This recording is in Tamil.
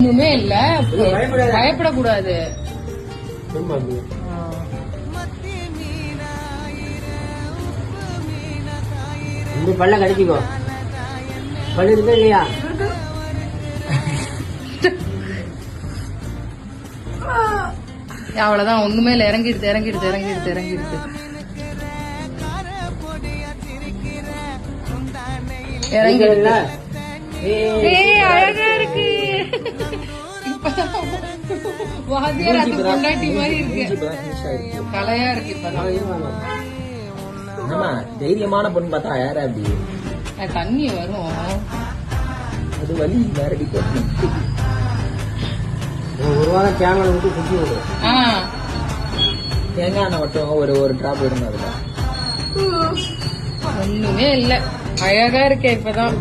ஒண்ணுமே இல்ல, பயப்படக்கூடாது. இந்த பல்ல கடிச்சிக்கோ. பல்லு இருக்கா இல்லையா? அவ்வளவுதான், ஒண்ணுமே இல்ல. இறங்கிடுது இறங்கிடுது இறங்கிடுது இறங்கிடுது இறங்கிடுல. அழகா இருக்கு. வாத்தியார் அது பொண்டாட்டி மாதிரி இருக்கு. கலையா இருக்கு. இப்பதான் தைரியமான பொண்ணு பார்த்தா யாரா அப்படி தண்ணி வரும். அது வலி வேறடி போட்டு ஒரு வாரம் தேங்காய் விட்டு குட்டி விடும். தேங்காய் எண்ணெய் மட்டும் ஒரு டிராப் விடுங்க. அதுல ஒண்ணுமே இல்ல, அழகா இருக்கேன் இப்பதான்.